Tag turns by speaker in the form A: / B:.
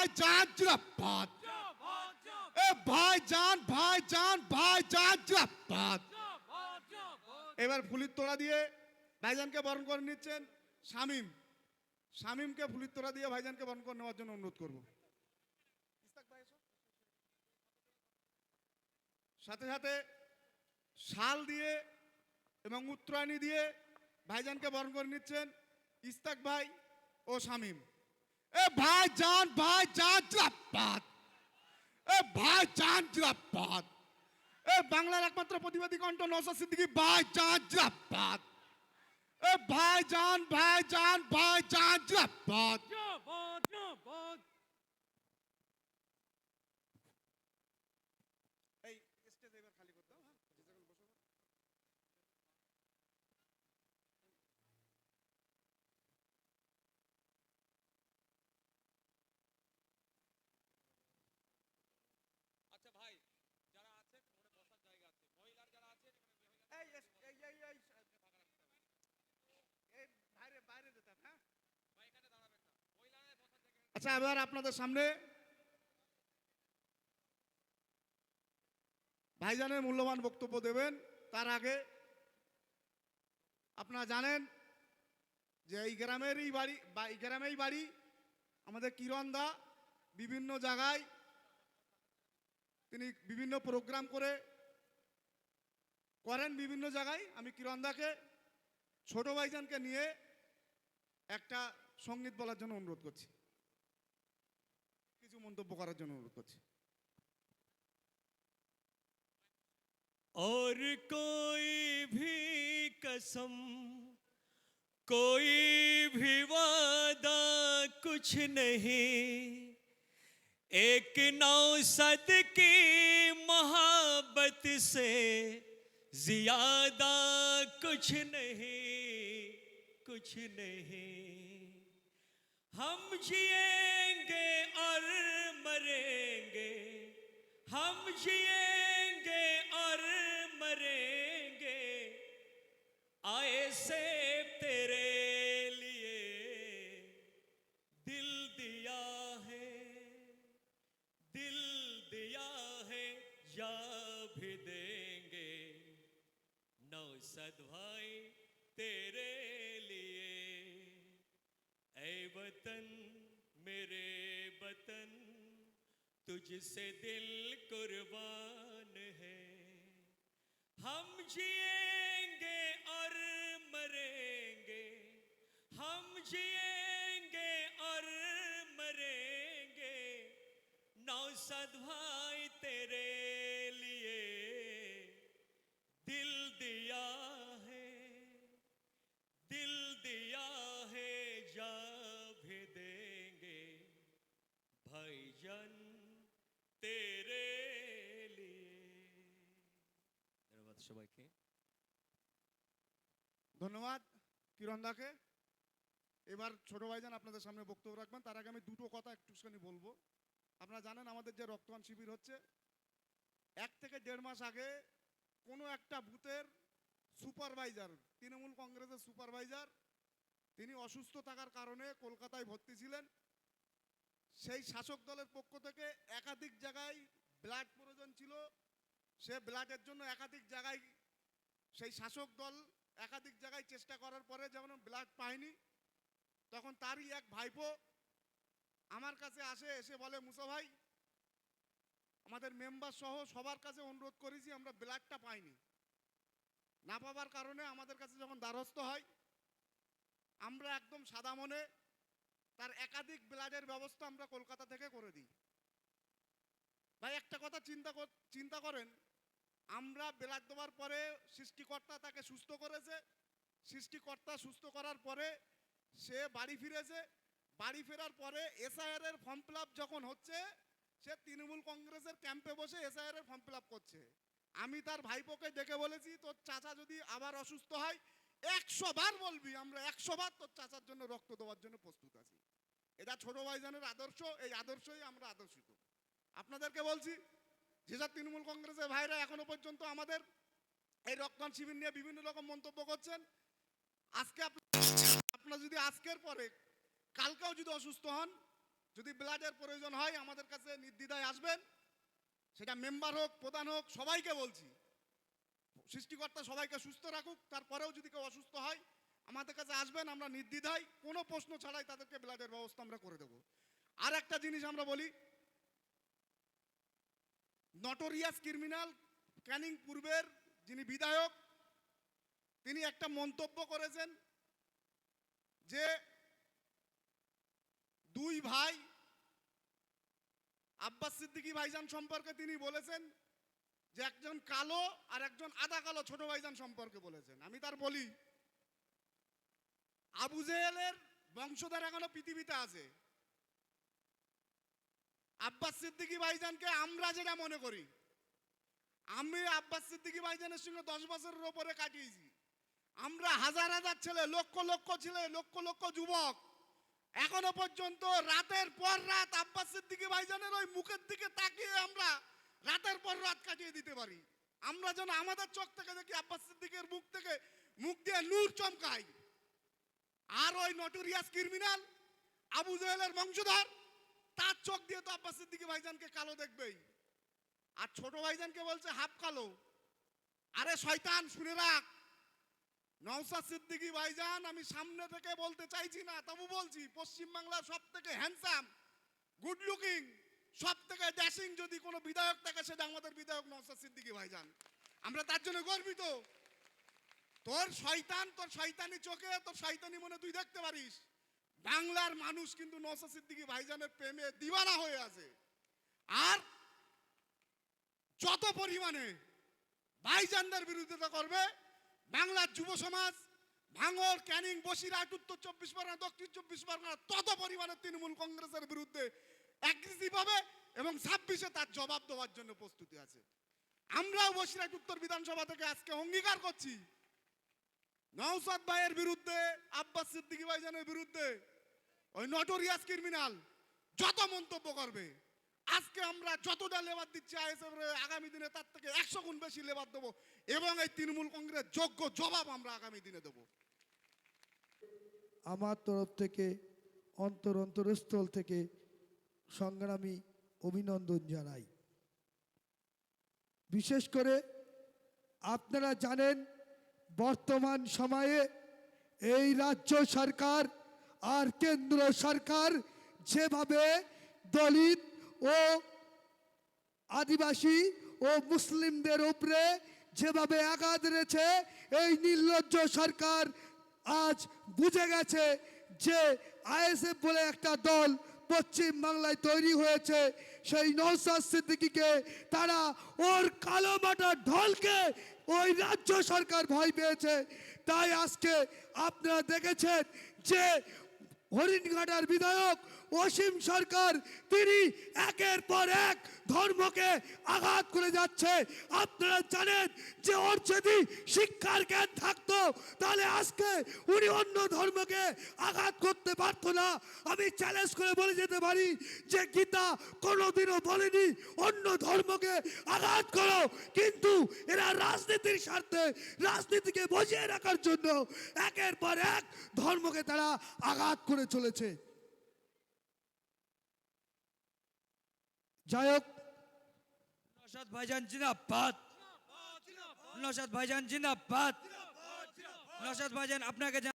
A: ভাইজান জিন্দাবাদ। এ ভাইজান ভাইজান ভাইজান জিন্দাবাদ। এবার ফুলির তোড়া দিয়ে ভাইজানকে বরণ করে নিচ্ছেন শামীম। শামীমকে ফুলির তোড়া দিয়ে ভাইজানকে বরণ করে নেওয়ার জন্য অনুরোধ করব। সাথে সাথে শাল দিয়ে এবং উত্তরায়ণী দিয়ে ভাইজানকে বরণ করে নিচ্ছেন ইস্তাক ভাই ও শামীম। এ ভাইজান ভাইজান জিন্দাবাদ। এ ভাইজান জিন্দাবাদ। এ বাংলার একমাত্র প্রতিবাদী কণ্ঠ নওশাদ সিদ্দিকী ভাইজান জিন্দাবাদ। এ ভাইজান ভাইজান ভাইজান জিন্দাবাদ। এই স্টেজ এবার খালি করতে দাও। হ্যাঁ, বসো।
B: আচ্ছা ভাই, যারা আছেন ওখানে বসার জায়গা আছে, মহিলার যারা আছেন এখানে
A: এই এই বাইরে বাইরে যেতেন। হ্যাঁ,
B: ভাই এখানে দাঁড়াবেন না, মহিলারা বসার জায়গা।
A: আচ্ছা এবার আপনাদের সামনে ভাইজানের মূল্যবান বক্তব্য দেবেন। তার আগে আপনারা জানেন যে এই গ্রামেরই বাড়ি বা এই গ্রামেই বাড়ি আমাদের কিরণ দা। বিভিন্ন জায়গায় তিনি বিভিন্ন প্রোগ্রাম করেন বিভিন্ন জায়গায়। আমি কিরণ দাকে ছোট ভাইজানকে নিয়ে একটা সঙ্গীত বলার জন্য অনুরোধ করছি, কিছু মন্তব্য করার জন্য অনুরোধ করছি।
C: और कोई भी कसम, कोई भी वादा कुछ नहीं, एक नौसद की मोहब्बत से ज्यादा कुछ नहीं, कुछ नहीं। हम जिएंगे और मरेंगे, हम जिएंगे और मरेंगे, आए से तेरे लिए दिल दिया है, दिल दिया है, जा भी देंगे नौसद भाई तेरे लिए। ऐ वतन मेरे वतन, तुझसे दिल कुर्बान है। हम जिएंगे और मरेंगे, हम जिएंगे और मरेंगे, नौसद भाई तेरे लिए दिल दिया है, दिल दिया है, जा भी देंगे भाईजान तेरे लिए। धन्यवाद সবাইকে।
A: ধন্যবাদ কিরণ দাকে। এবার ছোট ভাইজান আপনাদের সামনে বক্তব্য রাখবেন। তার আগে আমি দুটো কথা একটুখানি বলবো। আপনারা জানেন আমাদের যে রক্তদান শিবির হচ্ছে, 1 থেকে 1.5 মাস আগে কোনো একটা বুথের সুপারভাইজার, তৃণমূল কংগ্রেসের সুপারভাইজার, তিনি অসুস্থ থাকার কারণে কলকাতায় ভর্তি ছিলেন। সেই শাসক দলের পক্ষ থেকে একাধিক জায়গায় ব্লাড প্রয়োজন ছিল। সে ব্লাডের জন্য একাধিক জায়গায় সেই শাসক দল একাধিক জায়গায় চেষ্টা করার পরে যখন ব্লাড পায়নি, তখন তারই এক ভাইপো আমার কাছে আসে, এসে বলে মুসা ভাই, আমাদের মেম্বার সহ সবার কাছে অনুরোধ করেছি, আমরা ব্লাডটা পাইনি। না পাওয়ার কারণে আমাদের কাছে যখন দ্বারস্থ হয়, আমরা একদম সাদা মনে তার একাধিক ব্লাডের ব্যবস্থা আমরা কলকাতা থেকে করে দিই। ভাই একটা কথা চিন্তা করেন, আমরা ব্লাড দেওয়ার পরে সৃষ্টিকর্তা তাকে সুস্থ করেছে, সৃষ্টিকর্তা সুস্থ করার পরে সে বাড়ি ফিরেছে। বাড়ি ফেরার পরে এসআইআর এর ফর্ম ফিল আপ যখন হচ্ছে, সে তৃণমূল কংগ্রেসের ক্যাম্পে বসে এসআইআর এর ফর্ম ফিল আপ করছে। আমি তার ভাইপোকে ডেকে বলেছি, তোর চাচা যদি আবার অসুস্থ হয় 100 বার বলবি, আমরা 100 বার তোর চাচার জন্য রক্ত দেওয়ার জন্য প্রস্তুত আছি। এটা ছোট ভাইজানের আদর্শ, এই আদর্শই আমরা আদর্শিত। আপনাদেরকে বলছি, যেসব তৃণমূল কংগ্রেসের ভাইরা এখনো পর্যন্ত আমাদের এই রক্তদান শিবির নিয়ে বিভিন্ন রকম মন্তব্য করছেন, আজকে আপনারা যদি আজকের পরে কালকেও যদি অসুস্থ হন, যদি ব্লাডের প্রয়োজন হয় আমাদের কাছে নির্দ্বিধায় আসবেন, সেটা মেম্বার হোক প্রধান হোক, সবাইকে বলছি, সৃষ্টিকর্তা সবাইকে সুস্থ রাখুক, তারপরেও যদি কেউ অসুস্থ হয় আমাদের কাছে আসবেন, আমরা নির্দ্বিধায় কোনো প্রশ্ন ছাড়াই তাদেরকে ব্লাডের ব্যবস্থা আমরা করে দেব। আর একটা জিনিস আমরা বলি, নটোরিয়াস ক্রিমিনাল ক্যানিং পূর্বের যিনি বিধায়ক, তিনি একটা মন্তব্য করেছেন যে দুই ভাই আব্বাস সিদ্দিকী ভাইজান সম্পর্কে তিনি বলেছেন যে একজন কালো আর একজন আধা কালো ছোট ভাইজান সম্পর্কে বলেছেন। আমি তার বলি, আবু জেহেলের বংশধর এখনো পৃথিবীতে আছে। আব্বাস সিদ্দিকী ভাইজানকে আমরা যেটা মনে করি, আমি আব্বাস সিদ্দিকী ভাইজানের সঙ্গে 10 বছরের ওপরে কাটিয়েছি। আমরা হাজার হাজার ছেলে, লক্ষ লক্ষ ছেলে, লক্ষ লক্ষ যুবক এখনো পর্যন্ত রাতের পর রাত আব্বাস সিদ্দিকী ভাইজানের ওই মুখের দিকে তাকিয়ে আমরা রাতের পর রাত কাটিয়ে দিতে পারি। আমরা যেন আমাদের চোখ থেকে দেখি আব্বাস সিদ্দিকের মুখ থেকে মুখ দিয়ে নূর চমকায়। আর ওই নটোরিয়াস ক্রিমিনাল আবু জেহেলের বংশধর, তার চোখ দিয়ে তো আব্বাস সিদ্দিকী ভাইজানকে কালো দেখবেই। আর ছোট ভাইজানকে বলছে হাফ কালো। আরে শয়তান, শুনে রাখ, নওশাদ সিদ্দিকী ভাইজান, আমি সামনে থেকে বলতে চাইছি না, তবু বলছি, পশ্চিমবাংলার সব থেকে হ্যান্ডসাম, গুড লুকিং, সব থেকে ড্যাশিং যদি কোনো বিধায়ক থাকে সেটা আমাদের বিধায়ক নওশাদ সিদ্দিকী ভাইজান। আমরা তার জন্য গর্বিত। তোর শয়তান, তোর শয়তানি চোখে, তোর শয়তানি মনে তুই দেখতে পারিস, বাংলার মানুষ কিন্তু নওশাদ সিদ্দিকী ভাইজানের প্রেমে দিওয়ানা হয়ে আছে। আর যত পরিমাণে ভাইজানদের বিরোধিতা করবে বাংলার যুব সমাজ, ভাঙড়, ক্যানিং, বসিরহাট, উত্তর 24 পরগনা, দক্ষিণ 24 পরগনা, তত পরিমাণে তৃণমূল কংগ্রেসের বিরুদ্ধে অ্যাগ্রেসিভ হবে এবং 26-এ তার জবাব দেওয়ার জন্য প্রস্তুতি আছে। আমরাও বসিরহাট উত্তর বিধানসভা থেকে আজকে অঙ্গীকার করছি, নওশাদ ভাইয়ের বিরুদ্ধে, আব্বাস সিদ্দিকী ভাইজানের বিরুদ্ধে ওই নটোরিয়াস ক্রিমিনাল যত মন্তব্য করবে, আজকে আমরা যতটা লেবার দিচ্ছি আইএসএফ, আগামী দিনে তার থেকে 100 গুণ বেশি লেবার দেবো এবং এই তৃণমূল কংগ্রেস যোগ্য জবাব আমরা আগামী দিনে দেবো।
D: আমার তরফ থেকে অন্তরস্থল থেকে সংগ্রামী অভিনন্দন জানাই। বিশেষ করে আপনারা জানেন বর্তমান সময়ে এই রাজ্য সরকার আর কেন্দ্র সরকার যেভাবে দলিত ও আদিবাসী ও মুসলিমদের উপরে যেভাবে আঘাত এনেছে, এই নির্লজ্জ সরকার আজ বুঝে গেছে যে আইএসএফ বলে একটা দল পশ্চিম বাংলায় তৈরি হয়েছে, সেই নওশাদ সিদ্দিকীকে তারা ওর কালো মাটার ঢলকে ওই রাজ্য সরকার ভয় পেয়েছে। তাই আজকে আপনারা দেখেছেন যে হরিণঘাটার বিধায়ক অসীম সরকার, তিনি একের পর এক ধর্মকে আঘাত করে যাচ্ছে। আপনারা জানেন যে ওর যদি শিক্ষার জ্ঞান থাকতো তাহলে আজকে উনি অন্য ধর্মকে আঘাত করতে পারতো না। আমি চ্যালেঞ্জ করে বলে যেতে পারি যে গীতা কোনোদিনও বলেনি অন্য ধর্মকে আঘাত করো, কিন্তু এরা রাজনীতির স্বার্থে, রাজনীতিকে বজিয়ে রাখার জন্য একের পর এক ধর্মকে তারা আঘাত করে চলেছে। যাই হোক,
E: নওশাদ ভাইজান জিন্দাবাদ, নওশাদ ভাইজান জিন্দাবাদ, নওশাদ ভাইজান আপনাকে